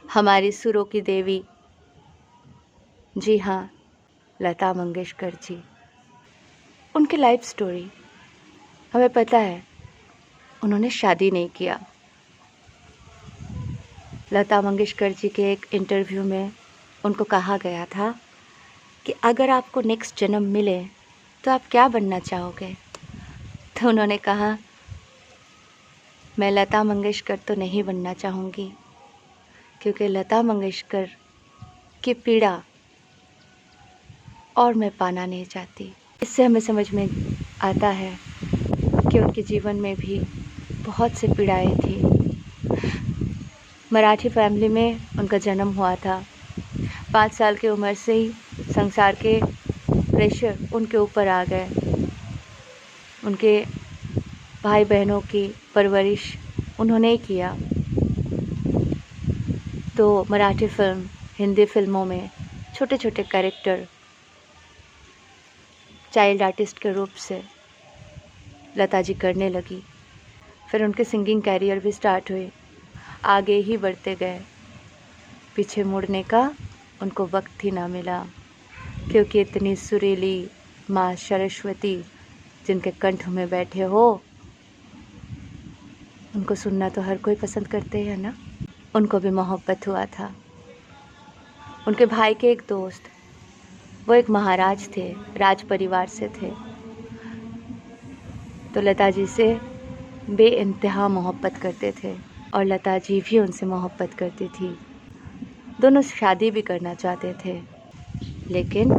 हमारी सुरों की देवी, जी हाँ, लता मंगेशकर जी। उनकी लाइफ स्टोरी हमें पता है, उन्होंने शादी नहीं किया। लता मंगेशकर जी के एक इंटरव्यू में उनको कहा गया था कि अगर आपको नेक्स्ट जन्म मिले तो आप क्या बनना चाहोगे? तो उन्होंने कहा, मैं लता मंगेशकर तो नहीं बनना चाहूँगी, क्योंकि लता मंगेशकर की पीड़ा और मैं पाना नहीं चाहती। इससे हमें समझ में आता है कि उनके जीवन में भी बहुत सी पीड़ाएं थी। मराठी फैमिली में उनका जन्म हुआ था। 5 साल की उम्र से ही संसार के प्रेशर उनके ऊपर आ गए। उनके भाई बहनों की परवरिश उन्होंने ही किया। तो मराठी फिल्म, हिंदी फिल्मों में छोटे छोटे कैरेक्टर चाइल्ड आर्टिस्ट के रूप से लता जी करने लगी। फिर उनके सिंगिंग कैरियर भी स्टार्ट हुए, आगे ही बढ़ते गए। पीछे मुड़ने का उनको वक्त ही ना मिला, क्योंकि इतनी सुरीली माँ सरस्वती जिनके कंठ में बैठे हो, उनको सुनना तो हर कोई पसंद करते हैं ना। उनको भी मोहब्बत हुआ था। उनके भाई के एक दोस्त, वो एक महाराज थे, राज परिवार से थे, तो लता जी से बेइंतहा मोहब्बत करते थे और लता जी भी उनसे मोहब्बत करती थी। दोनों शादी भी करना चाहते थे, लेकिन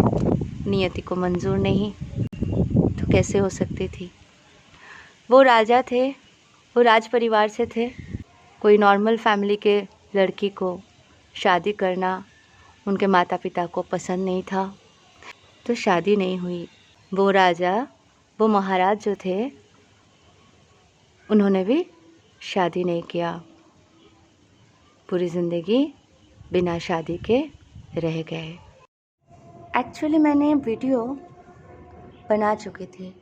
नियति को मंजूर नहीं, तो कैसे हो सकती थी। वो राजा थे, वो राज परिवार से थे। कोई नॉर्मल फैमिली के लड़की को शादी करना उनके माता पिता को पसंद नहीं था, तो शादी नहीं हुई। वो राजा, वो महाराज जो थे, उन्होंने भी शादी नहीं किया। पूरी ज़िंदगी बिना शादी के रह गए। एक्चुअली मैंने वीडियो बना चुकी थी।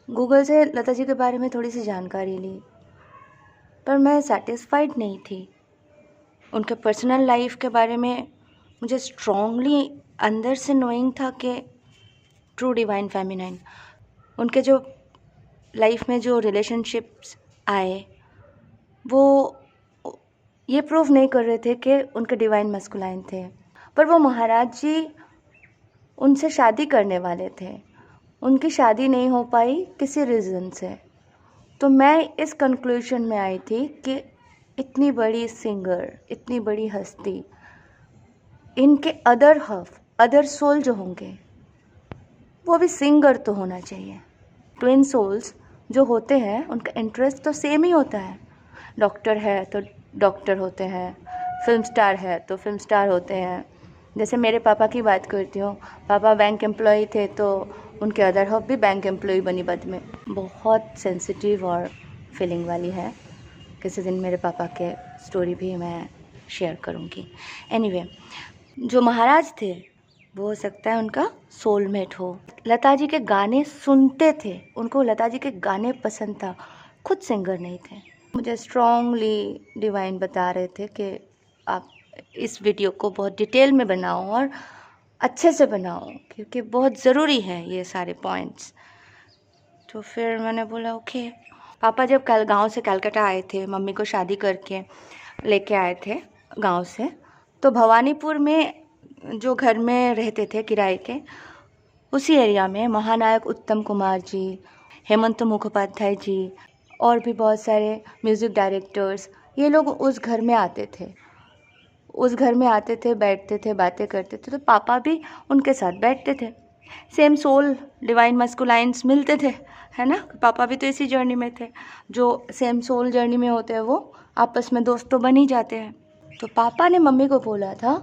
गूगल से लता जी के बारे में थोड़ी सी जानकारी ली, पर मैं सेटिस्फाइड नहीं थी। उनके पर्सनल लाइफ के बारे में मुझे स्ट्रॉन्गली अंदर से नोइंग था कि ट्रू डिवाइन फेमिनाइन, उनके जो लाइफ में जो रिलेशनशिप्स आए वो ये प्रूव नहीं कर रहे थे कि उनके डिवाइन मस्कुलाइन थे। पर वो महाराज जी उनसे शादी करने वाले थे, उनकी शादी नहीं हो पाई किसी रीज़न से। तो मैं इस कंक्लूजन में आई थी कि इतनी बड़ी सिंगर, इतनी बड़ी हस्ती, इनके अदर हाफ, अदर सोल जो होंगे, वो भी सिंगर तो होना चाहिए। ट्विन सोल्स जो होते हैं उनका इंटरेस्ट तो सेम ही होता है। डॉक्टर है तो डॉक्टर होते हैं, फिल्म स्टार है तो फिल्म स्टार होते हैं। जैसे मेरे पापा की बात करती हूँ, पापा बैंक एम्प्लॉय थे तो उनके अदर हाफ भी बैंक एम्प्लॉय बनी बाद में। बहुत सेंसिटिव और फीलिंग वाली है। किसी दिन मेरे पापा के स्टोरी भी मैं शेयर करूँगी। एनीवे, जो महाराज थे वो हो सकता है उनका सोलमेट हो। लता जी के गाने सुनते थे, उनको लता जी के गाने पसंद था, खुद सिंगर नहीं थे। मुझे स्ट्रॉन्गली डिवाइन बता रहे थे कि आप इस वीडियो को बहुत डिटेल में बनाओ और अच्छे से बनाओ, क्योंकि बहुत ज़रूरी है ये सारे पॉइंट्स। तो फिर मैंने बोला ओके। पापा जब कल गांव से कलकत्ता आए थे, मम्मी को शादी करके लेके आए थे गांव से, तो भवानीपुर में जो घर में रहते थे किराए के, उसी एरिया में महानायक उत्तम कुमार जी, हेमंत मुखोपाध्याय जी और भी बहुत सारे म्यूज़िक डायरेक्टर्स, ये लोग उस घर में आते थे। उस घर में आते थे, बैठते थे, बातें करते थे, तो पापा भी उनके साथ बैठते थे। सेम सोल डिवाइन मस्कुलाइंस मिलते थे, है ना। पापा भी तो इसी जर्नी में थे। जो सेम सोल जर्नी में होते हैं वो आपस में दोस्त तो बन ही जाते हैं। तो पापा ने मम्मी को बोला था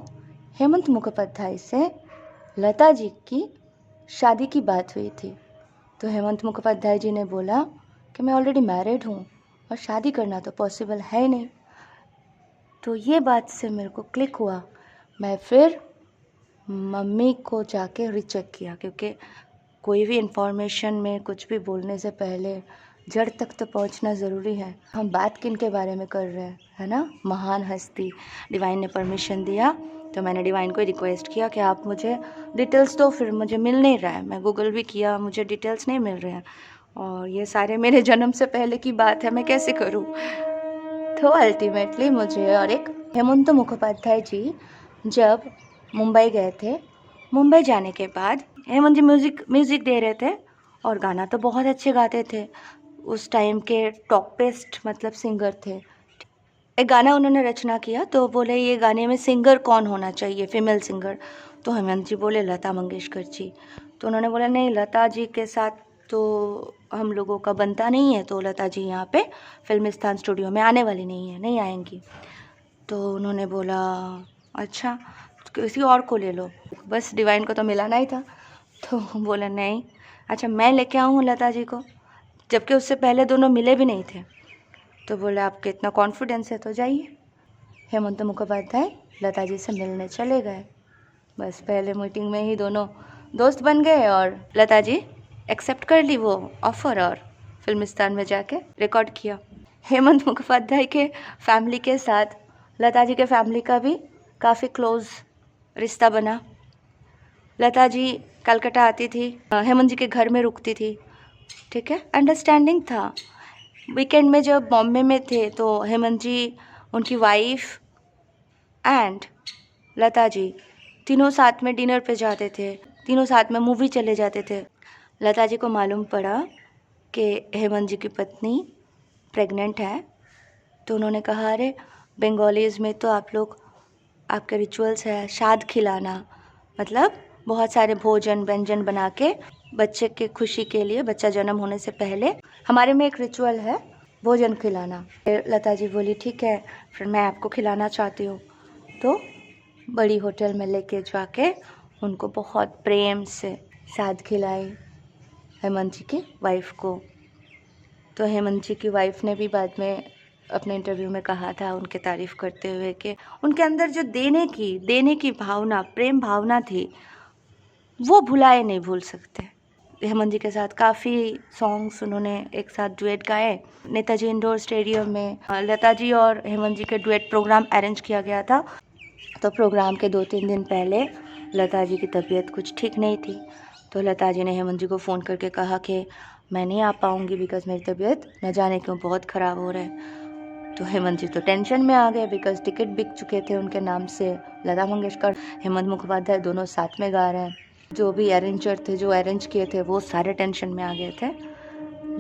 हेमंत मुखोपाध्याय से लता जी की शादी की बात हुई थी। तो हेमंत मुखोपाध्याय जी ने बोला कि मैं ऑलरेडी मैरिड हूँ और शादी करना तो पॉसिबल है नहीं। तो ये बात से मेरे को क्लिक हुआ। मैं फिर मम्मी को जाके रिचेक किया, क्योंकि कोई भी इन्फॉर्मेशन में कुछ भी बोलने से पहले जड़ तक तो पहुंचना ज़रूरी है। हम बात किन के बारे में कर रहे हैं, है ना? महान हस्ती। डिवाइन ने परमिशन दिया तो मैंने डिवाइन को रिक्वेस्ट किया कि आप मुझे डिटेल्स दो, फिर मुझे मिल नहीं रहा है। मैं गूगल भी किया, मुझे डिटेल्स नहीं मिल रहे हैं और ये सारे मेरे जन्म से पहले की बात है, मैं कैसे करूँ? तो अल्टीमेटली मुझे और एक हेमंत मुखोपाध्याय जी जब मुंबई गए थे, मुंबई जाने के बाद हेमंत जी म्यूज़िक दे रहे थे और गाना तो बहुत अच्छे गाते थे। उस टाइम के टॉपेस्ट मतलब सिंगर थे। एक गाना उन्होंने रचना किया तो बोले ये गाने में सिंगर कौन होना चाहिए, फीमेल सिंगर। तो हेमंत जी बोले लता मंगेशकर जी। तो उन्होंने बोला नहीं, लता जी के साथ तो हम लोगों का बनता नहीं है, तो लता जी यहाँ पे फिल्मिस्तान स्टूडियो में आने वाली नहीं है, नहीं आएंगी। तो उन्होंने बोला अच्छा किसी और को ले लो, बस डिवाइन को तो मिलाना ही था। तो बोला नहीं, अच्छा मैं लेके आऊँ लता जी को, जबकि उससे पहले दोनों मिले भी नहीं थे। तो बोले आपके इतना कॉन्फिडेंस है तो जाइए। हेमंत मुखोपाध्याय लता जी से मिलने चले गए। बस पहले मीटिंग में ही दोनों दोस्त बन गए और लता जी एक्सेप्ट कर ली वो ऑफ़र और फिल्मिस्तान में जाके रिकॉर्ड किया। हेमंत मुखोपाध्याय के फैमिली के साथ लता जी के फैमिली का भी काफ़ी क्लोज रिश्ता बना। लता जी कलकत्ता आती थी, हेमंत जी के घर में रुकती थी, ठीक है, अंडरस्टैंडिंग था। वीकेंड में जब बॉम्बे में थे तो हेमंत जी, उनकी वाइफ एंड लता जी तीनों साथ में डिनर पे जाते थे, तीनों साथ में मूवी चले जाते थे। लता जी को मालूम पड़ा कि हेमंत जी की पत्नी प्रेग्नेंट है तो उन्होंने कहा अरे बंगालीज़ में तो आप लोग, आपके रिचुअल्स है शाद खिलाना, मतलब बहुत सारे भोजन व्यंजन बना के बच्चे के खुशी के लिए, बच्चा जन्म होने से पहले हमारे में एक रिचुअल है भोजन खिलाना। फिर लता जी बोली ठीक है, फिर मैं आपको खिलाना चाहती हूँ। तो बड़ी होटल में लेके जाके उनको बहुत प्रेम से साद खिलाई हेमंत जी की वाइफ को। तो हेमंत जी की वाइफ ने भी बाद में अपने इंटरव्यू में कहा था उनके तारीफ़ करते हुए कि उनके अंदर जो देने की भावना, प्रेम भावना थी, वो भुलाए नहीं भूल सकते। हेमंत जी के साथ काफ़ी सॉन्ग्स उन्होंने एक साथ डुएट गाए। नेताजी इंडोर स्टेडियम में लता जी और हेमंत जी के डुएट प्रोग्राम अरेंज किया गया था। तो प्रोग्राम के 2-3 दिन पहले लता जी की तबीयत कुछ ठीक नहीं थी, तो लता जी ने हेमंत जी को फ़ोन करके कहा कि मैं नहीं आ पाऊँगी बिकॉज़ मेरी तबीयत न जाने क्यों बहुत ख़राब हो रहा है। तो हेमंत जी तो टेंशन में आ गए बिकॉज़ टिकट बिक चुके थे उनके नाम से। लता मंगेशकर, हेमंत मुखोपाध्याय दोनों साथ में गा रहे हैं। जो भी अरेंजर थे, जो अरेंज किए थे, वो सारे टेंशन में आ गए थे।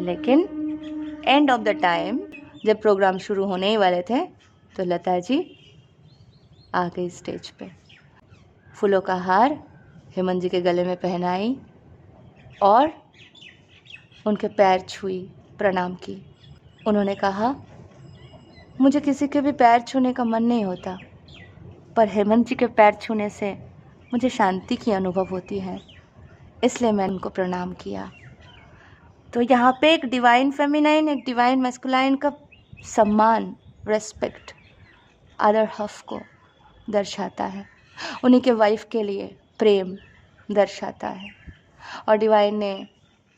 लेकिन एंड ऑफ द टाइम जब प्रोग्राम शुरू होने ही वाले थे तो लता जी आ गई स्टेज पे। फूलों का हार हेमंत जी के गले में पहनाई और उनके पैर छुई, प्रणाम की। उन्होंने कहा मुझे किसी के भी पैर छूने का मन नहीं होता, पर हेमंत जी के पैर छूने से मुझे शांति की अनुभव होती है, इसलिए मैंने उनको प्रणाम किया। तो यहाँ पे एक डिवाइन फेमिनाइन, एक डिवाइन मैस्कुलाइन का सम्मान, रेस्पेक्ट अदर हाफ को दर्शाता है, उन्हीं के वाइफ के लिए प्रेम दर्शाता है। और डिवाइन ने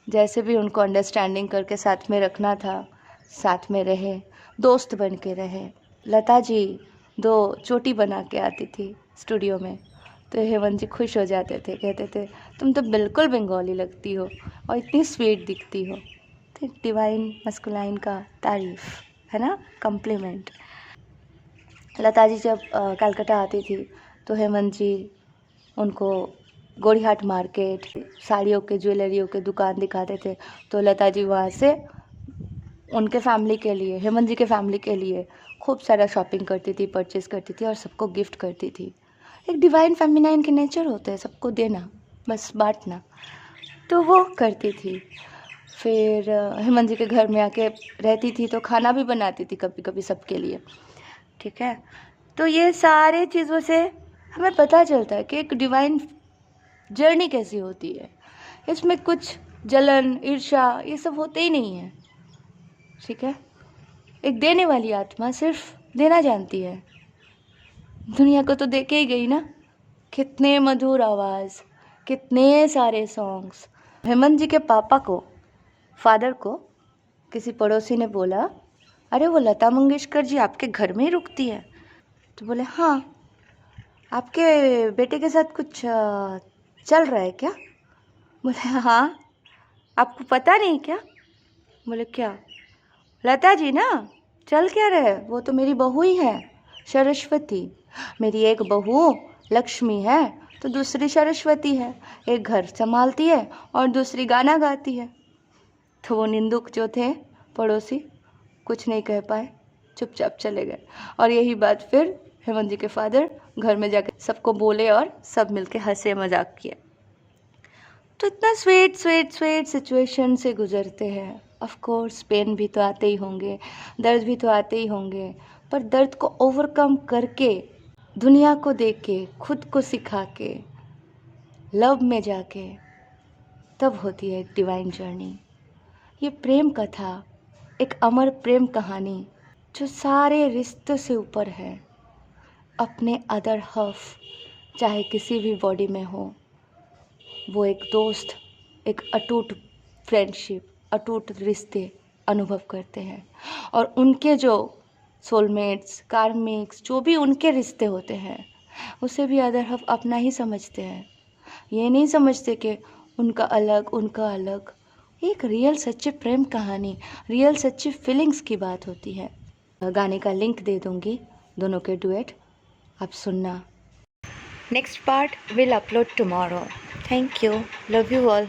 जैसे भी उनको अंडरस्टैंडिंग करके साथ में रखना था, साथ में रहे, दोस्त बन के रहे। लता जी 2 चोटी बना के आती थी स्टूडियो में, तो हेमंत जी खुश हो जाते थे, कहते थे तुम तो बिल्कुल बंगाली लगती हो और इतनी स्वीट दिखती हो। तो डिवाइन मस्कुलाइन का तारीफ़ है ना, कम्प्लीमेंट। लता जी जब कलकत्ता आती थी तो हेमंत जी उनको गोड़ीहाट मार्केट, साड़ियों के, ज्वेलरियों के दुकान दिखाते थे। तो लता जी वहाँ से उनके फैमिली के लिए, हेमंत जी के फैमिली के लिए खूब सारा शॉपिंग करती थी, परचेज़ करती थी और सबको गिफ्ट करती थी। एक डिवाइन फेमिनाइन के नेचर होता है सबको देना, बस बांटना, तो वो करती थी। फिर हेमंत जी के घर में आके रहती थी तो खाना भी बनाती थी कभी कभी सबके लिए, ठीक है। तो ये सारे चीज़ों से हमें पता चलता है कि एक डिवाइन जर्नी कैसी होती है। इसमें कुछ जलन, ईर्ष्या ये सब होते ही नहीं है, ठीक है। एक देने वाली आत्मा सिर्फ देना जानती है। दुनिया को तो देके ही गई ना, कितने मधुर आवाज़, कितने सारे सॉन्ग्स। हेमंत जी के पापा को, फादर को किसी पड़ोसी ने बोला, अरे वो लता मंगेशकर जी आपके घर में ही रुकती है? तो बोले, हाँ। आपके बेटे के साथ कुछ चल रहा है क्या? बोले, हाँ। आपको पता नहीं क्या? बोले, क्या? लता जी ना, चल क्या रहे, वो तो मेरी बहू ही है, सरस्वती। मेरी एक बहू लक्ष्मी है तो दूसरी सरस्वती है, एक घर संभालती है और दूसरी गाना गाती है। तो वो निंदुक जो थे पड़ोसी, कुछ नहीं कह पाए, चुपचाप चले गए। और यही बात फिर हेमंत जी के फादर घर में जाकर सबको बोले और सब मिलके हंसे मजाक किए। तो इतना स्वीट स्वीट स्वीट सिचुएशन से गुजरते हैं। ऑफ कोर्स पेन भी तो आते ही होंगे, दर्द भी तो आते ही होंगे, पर दर्द को ओवरकम करके, दुनिया को देख के, खुद को सिखा के, लव में जाके, तब होती है एक डिवाइन जर्नी। ये प्रेम कथा एक अमर प्रेम कहानी जो सारे रिश्तों से ऊपर है। अपने अदर हाफ चाहे किसी भी बॉडी में हो, वो एक दोस्त, एक अटूट फ्रेंडशिप, अटूट रिश्ते अनुभव करते हैं। और उनके जो सोलमेट्स, कार्मिक्स, जो भी उनके रिश्ते होते हैं, उसे भी अदर हाफ अपना ही समझते हैं। ये नहीं समझते कि उनका अलग। एक रियल सच्ची प्रेम कहानी, रियल सच्ची फीलिंग्स की बात होती है। गाने का लिंक दे दूँगी, दोनों के डुएट, आप सुनना। Next part will upload tomorrow. Thank you, love you all.